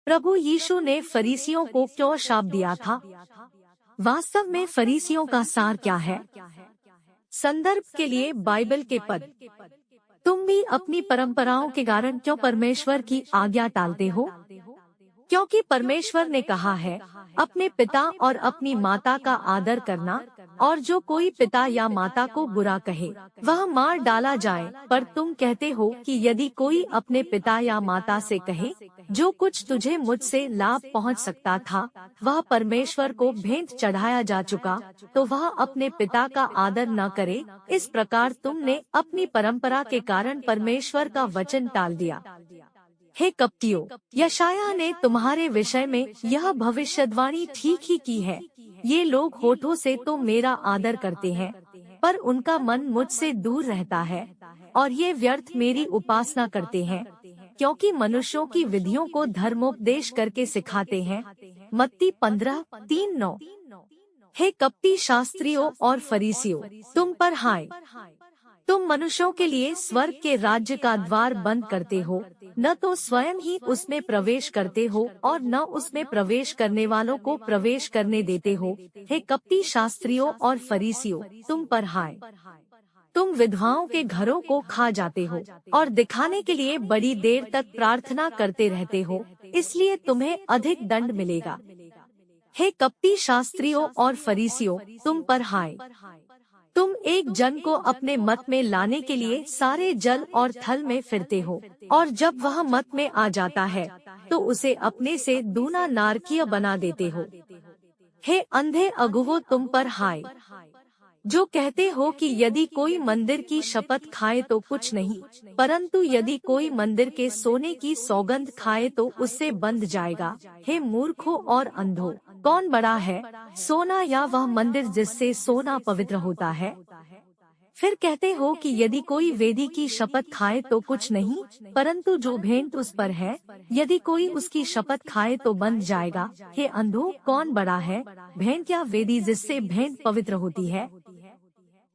प्रभु यीशु ने फरीसियों को क्यों शाप दिया था? वास्तव में फरीसियों का सार क्या है? संदर्भ के लिए बाइबल के पद। तुम भी अपनी परंपराओं के कारण क्यों परमेश्वर की आज्ञा टालते हो? क्योंकि परमेश्वर ने कहा है, अपने पिता और अपनी माता का आदर करना, और जो कोई पिता या माता को बुरा कहे वह मार डाला जाए। पर तुम कहते हो कि यदि कोई अपने पिता या माता से कहे, जो कुछ तुझे मुझसे लाभ पहुंच सकता था वह परमेश्वर को भेंट चढ़ाया जा चुका, तो वह अपने पिता का आदर न करे। इस प्रकार तुमने अपनी परंपरा के कारण परमेश्वर का वचन टाल दिया। हे कपटियों, यशायाह ने तुम्हारे विषय में यह भविष्यवाणी ठीक ही की है। ये लोग होठों से तो मेरा आदर करते हैं, पर उनका मन मुझसे दूर रहता है, और ये व्यर्थ मेरी उपासना करते हैं, क्योंकि मनुष्यों की विधियों को धर्मोपदेश करके सिखाते हैं। मत्ती 15:3-9। हे कपटी शास्त्रियों और फरीसियों, तुम पर हाय! तुम मनुष्यों के लिए स्वर्ग के राज्य का द्वार बंद करते हो, न तो स्वयं ही उसमें प्रवेश करते हो और न उसमें प्रवेश करने वालों को प्रवेश करने देते हो। हे कपटी शास्त्रियों और फरीसियों, तुम पर हाय! तुम विधवाओं के घरों को खा जाते हो और दिखाने के लिए बड़ी देर तक प्रार्थना करते रहते हो, इसलिए तुम्हें अधिक दंड मिलेगा। हे कपटी शास्त्रियों और फरीसियों, तुम पर हाय! तुम एक जन को अपने मत में लाने के लिए सारे जल और थल में फिरते हो, और जब वह मत में आ जाता है तो उसे अपने से दूना नारकीय बना देते हो। हे अंधे अगुवो, तुम पर हाय! जो कहते हो कि यदि कोई मंदिर की शपथ खाए तो कुछ नहीं, परंतु यदि कोई मंदिर के सोने की सौगंध खाए तो उससे बंध जाएगा। हे मूर्खों और अंधों, कौन बड़ा है, सोना या वह मंदिर जिससे सोना पवित्र होता है? फिर कहते हो कि यदि कोई वेदी की शपथ खाए तो कुछ नहीं, परंतु जो भेंट उस पर है, यदि कोई उसकी शपथ खाए तो बंध जाएगा। हे अंधों, कौन बड़ा है, भेंट या वेदी जिससे भेंट पवित्र होती है?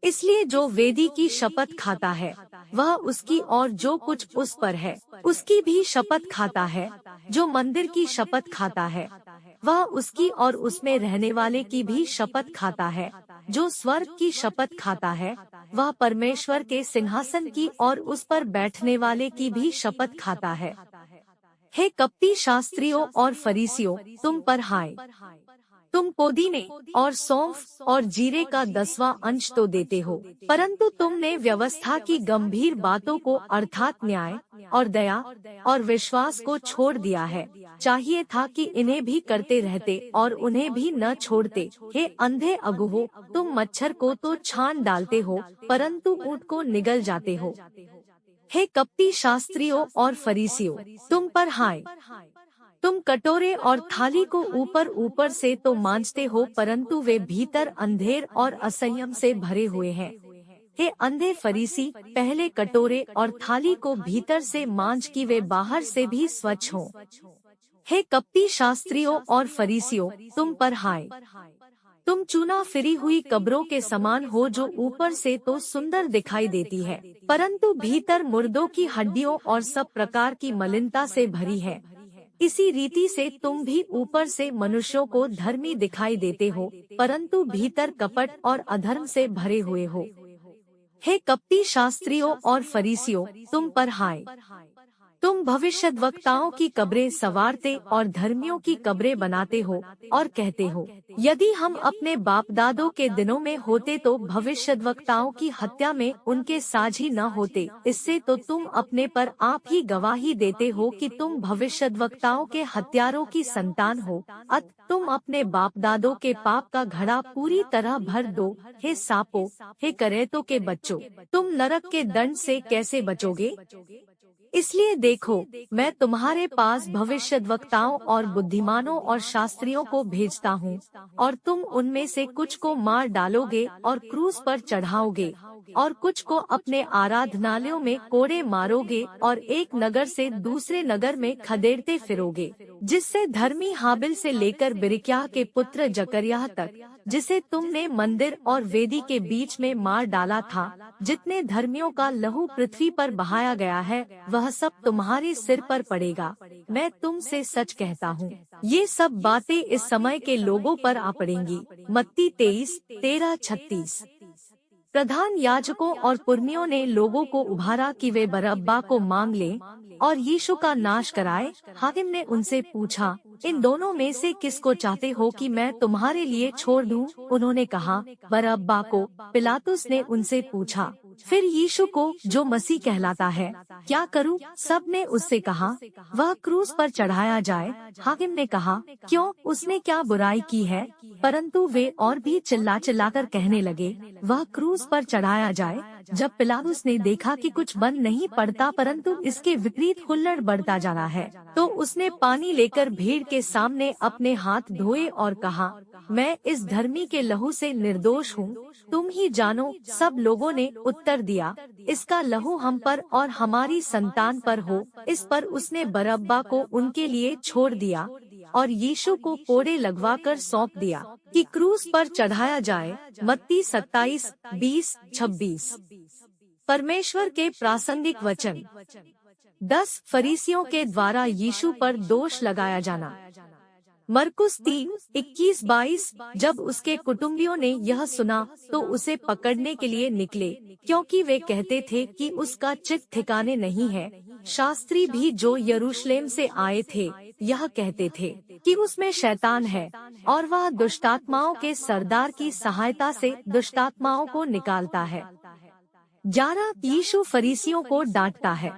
इसलिए जो वेदी की शपथ खाता है वह उसकी और जो कुछ उस पर है उसकी भी शपथ खाता है। जो मंदिर की शपथ खाता है वह उसकी और उसमें रहने वाले की भी शपथ खाता है। जो स्वर्ग की शपथ खाता है वह परमेश्वर के सिंहासन की और उस पर बैठने वाले की भी शपथ खाता है। हे कपटी शास्त्रियों और फरीसियों, तुम पर हाय! तुम पुदीने और सौंफ और जीरे का 10वां अंश तो देते हो, परंतु तुमने व्यवस्था की गंभीर बातों को अर्थात न्याय और दया और विश्वास को छोड़ दिया है। चाहिए था कि इन्हें भी करते रहते और उन्हें भी न छोड़ते। हे अंधे अगुवो, तुम मच्छर को तो छान डालते हो, परंतु ऊंट को निगल जाते हो। हे कपटी शास्त्रियों और फरीसियों, तुम पर हाय! तुम कटोरे और थाली को ऊपर ऊपर से तो मांजते हो, परंतु वे भीतर अंधेर और असंयम से भरे हुए हैं। हे अंधे फरीसी, पहले कटोरे और थाली को भीतर से मांज कि वे बाहर से भी स्वच्छ हों। हे कपटी शास्त्रियों और फरीसियों, तुम पर हाय! तुम चूना फिरी हुई कब्रों के समान हो, जो ऊपर से तो सुंदर दिखाई देती है, परंतु भीतर मुर्दों की हड्डियों और सब प्रकार की मलिनता से भरी है। इसी रीति से तुम भी ऊपर से मनुष्यों को धर्मी दिखाई देते हो, परंतु भीतर कपट और अधर्म से भरे हुए हो। हे कपटी शास्त्रियों और फरीसियों, तुम पर हाय! तुम भविष्यद्वक्ताओं की कब्रें संवारते और धर्मियों की कब्रें बनाते हो और कहते हो, यदि हम अपने बाप दादों के दिनों में होते तो भविष्यद्वक्ताओं की हत्या में उनके साझी न होते। इससे तो तुम अपने पर आप ही गवाही देते हो कि तुम भविष्यद्वक्ताओं के हत्यारों की संतान हो। अत तुम अपने बाप दादों के पाप का घड़ा पूरी तरह भर दो। हे सापों, हे करेतों के बच्चों, तुम नरक के दंड से कैसे बचोगे? इसलिए देखो, मैं तुम्हारे पास भविष्यद्वक्ताओं और बुद्धिमानों और शास्त्रियों को भेजता हूँ, और तुम उनमें से कुछ को मार डालोगे और क्रूस पर चढ़ाओगे, और कुछ को अपने आराधनालयों में कोड़े मारोगे और एक नगर से दूसरे नगर में खदेड़ते फिरोगे, जिससे धर्मी हाबिल से लेकर बिरिक्याह के पुत्र जकर्याह तक जिसे तुमने मंदिर और वेदी के बीच में मार डाला था, जितने धर्मियों का लहू पृथ्वी पर बहाया गया है, वह सब तुम्हारे सिर पर पड़ेगा। मैं तुमसे सच कहता हूँ, ये सब बातें इस समय के लोगों पर आ पड़ेंगी। मत्ती 23:13-36। प्रधान याजकों और पुरनियों ने लोगों को उभारा कि वे बरअब्बा को मांग लें और यीशु का नाश कराए। हाकिम ने उनसे पूछा, इन दोनों में से किसको चाहते हो कि मैं तुम्हारे लिए छोड़ दूं? उन्होंने कहा, बरअब्बा को। पिलातुस ने उनसे पूछा, फिर यीशु को जो मसीह कहलाता है क्या करूं? सब ने उससे कहा, वह क्रूस पर चढ़ाया जाए। हाकिम ने कहा, क्यों, उसने क्या बुराई की है? परंतु वे और भी चिल्ला चिल्लाकर कहने लगे, वह क्रूस पर चढ़ाया जाए। जब पिलातुस ने देखा कि कुछ बन नहीं पड़ता परंतु इसके विपरीत हुल्लड़ बढ़ता जा रहा है, तो उसने पानी लेकर भीड़ के सामने अपने हाथ धोए और कहा, मैं इस धर्मी के लहू से निर्दोष हूँ, तुम ही जानो। सब लोगों ने उत्तर दिया, इसका लहू हम पर और हमारी संतान पर हो। इस पर उसने बरअब्बा को उनके लिए छोड़ दिया और यीशु को कोड़े लगवाकर सौंप दिया कि क्रूस पर चढ़ाया जाए। मत्ती 27:20-26। परमेश्वर के प्रासंगिक वचन। 10 फरीसियों के द्वारा यीशु पर दोष लगाया जाना। मरकुस 3:21-22। जब उसके कुटुंबियों ने यह सुना तो उसे पकड़ने के लिए निकले, क्योंकि वे कहते थे कि उसका चित्त ठिकाने नहीं है। शास्त्री भी जो यरूशलेम से आए थे यह कहते थे कि उसमें शैतान है और वह दुष्टात्माओं के सरदार की सहायता से दुष्टात्माओं को निकालता है। 11 यीशु फरीसियों को डांटता है।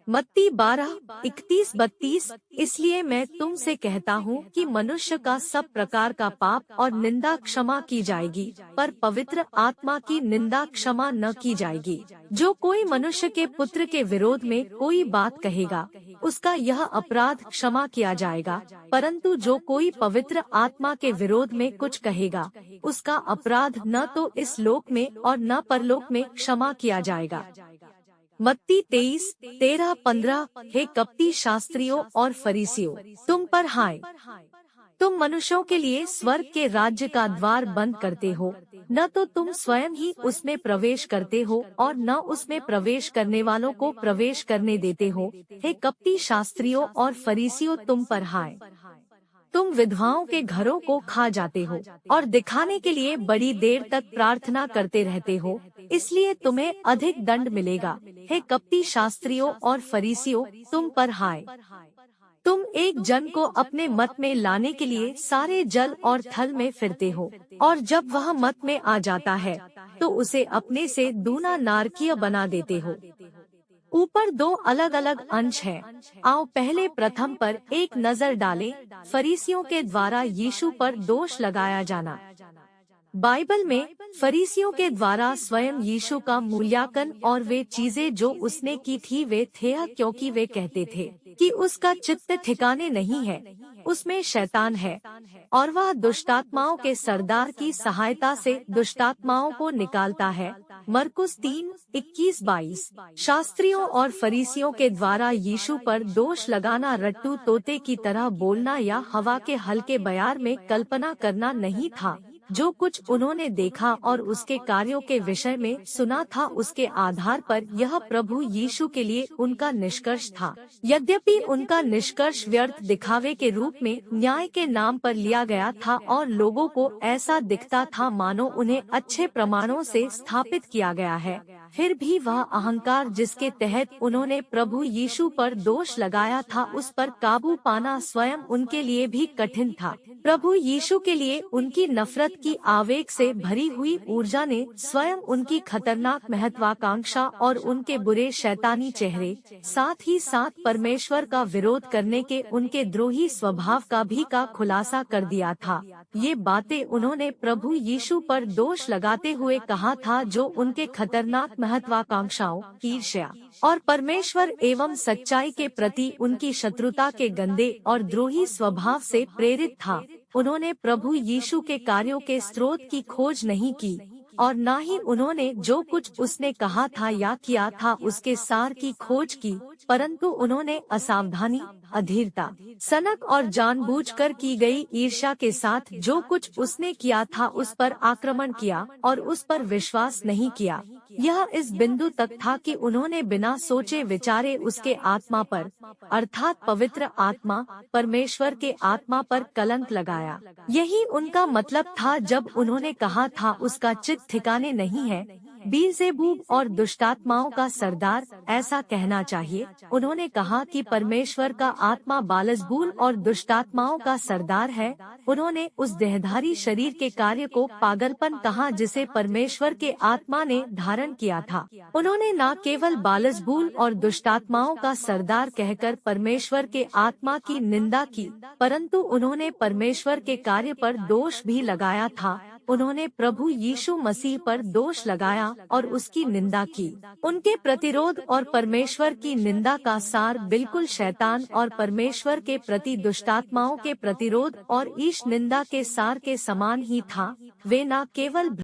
मत्ती 12:31-32। इसलिए मैं तुमसे कहता हूँ कि मनुष्य का सब प्रकार का पाप और निंदा क्षमा की जाएगी, पर पवित्र आत्मा की निंदा क्षमा न की जाएगी। जो कोई मनुष्य के पुत्र के विरोध में कोई बात कहेगा, उसका यह अपराध क्षमा किया जाएगा, परंतु जो कोई पवित्र आत्मा के विरोध में कुछ कहेगा, उसका अपराध न तो इस लोक में और न परलोक में क्षमा किया जाएगा। मत्ती 23:13-15। हे कपटी शास्त्रियों और फरीसियों, तुम पर हाय, तुम मनुष्यों के लिए स्वर्ग के राज्य का द्वार बंद करते हो, न तो तुम स्वयं ही उसमें प्रवेश करते हो और न उसमें प्रवेश करने वालों को प्रवेश करने देते हो। हे कपटी शास्त्रियों और फरीसियों, तुम पर हाय, तुम विधवाओं के घरों को खा जाते हो और दिखाने के लिए बड़ी देर तक प्रार्थना करते रहते हो, इसलिए तुम्हें अधिक दंड मिलेगा। हे कपटी शास्त्रियों और फरीसियों, तुम पर हाय, तुम एक जन को अपने मत में लाने के लिए सारे जल और थल में फिरते हो, और जब वह मत में आ जाता है तो उसे अपने से दूना नारकीय बना देते हो। ऊपर 2 अलग अलग अंश हैं। आओ पहले प्रथम पर एक नजर डालें। फरीसियों के द्वारा यीशु पर दोष लगाया जाना। बाइबल में फरीसियों के द्वारा स्वयं यीशु का मूल्यांकन और वे चीजें जो उसने की थी वे थे, क्योंकि वे कहते थे कि उसका चित्त ठिकाने नहीं है, उसमें शैतान है और वह दुष्टात्माओं के सरदार की सहायता से दुष्टात्माओं को निकालता है। मरकुस 3:21-22। शास्त्रियों और फरीसियों के द्वारा यीशु पर दोष लगाना रट्टू तोते की तरह बोलना या हवा के हल्के बयार में कल्पना करना नहीं था। जो कुछ उन्होंने देखा और उसके कार्यों के विषय में सुना था, उसके आधार पर यह प्रभु यीशु के लिए उनका निष्कर्ष था। यद्यपि उनका निष्कर्ष व्यर्थ दिखावे के रूप में न्याय के नाम पर लिया गया था और लोगों को ऐसा दिखता था मानो उन्हें अच्छे प्रमाणों से स्थापित किया गया है, फिर भी वह अहंकार जिसके तहत उन्होंने प्रभु यीशु पर दोष लगाया था, उस पर काबू पाना स्वयं उनके लिए भी कठिन था। प्रभु यीशु के लिए उनकी नफरत की आवेग से भरी हुई ऊर्जा ने स्वयं उनकी खतरनाक महत्वाकांक्षा और उनके बुरे शैतानी चेहरे, साथ ही साथ परमेश्वर का विरोध करने के उनके द्रोही स्वभाव का भी खुलासा कर दिया था। ये बातें उन्होंने प्रभु यीशु पर दोष लगाते हुए कहा था, जो उनके खतरनाक महत्वाकांक्षाओं, ईर्ष्या और परमेश्वर एवं सच्चाई के प्रति उनकी शत्रुता के गंदे और द्रोही स्वभाव से प्रेरित था। उन्होंने प्रभु यीशु के कार्यों के स्रोत की खोज नहीं की, और न ही उन्होंने जो कुछ उसने कहा था या किया था उसके सार की खोज की, परंतु उन्होंने असावधानी, अधीरता, सनक और जानबूझकर की गई ईर्ष्या के साथ जो कुछ उसने किया था उस पर आक्रमण किया और उस पर विश्वास नहीं किया। यह इस बिंदु तक था कि उन्होंने बिना सोचे विचारे उसके आत्मा पर, अर्थात पवित्र आत्मा, परमेश्वर के आत्मा पर कलंक लगाया। यही उनका मतलब था जब उन्होंने कहा था उसका चित्त ठिकाने नहीं है। बीलज़ेबूब और दुष्टात्माओं का सरदार, ऐसा कहना चाहिए। उन्होंने कहा कि परमेश्वर का आत्मा बालज़बूल और दुष्टात्माओं का सरदार है। उन्होंने उस देहधारी शरीर के कार्य को पागलपन कहा जिसे परमेश्वर के आत्मा ने धारण किया था। उन्होंने न केवल बालज़बूल और दुष्टात्माओं का सरदार कहकर परमेश्वर के आत्मा की निंदा की, परंतु उन्होंने परमेश्वर के कार्य पर दोष भी लगाया था। उन्होंने प्रभु यीशु मसीह पर दोष लगाया और उसकी निंदा की। उनके प्रतिरोध और परमेश्वर की निंदा का सार बिल्कुल शैतान और परमेश्वर के प्रति दुष्टात्माओं के प्रतिरोध और ईश निंदा के सार के समान ही था। वे न केवल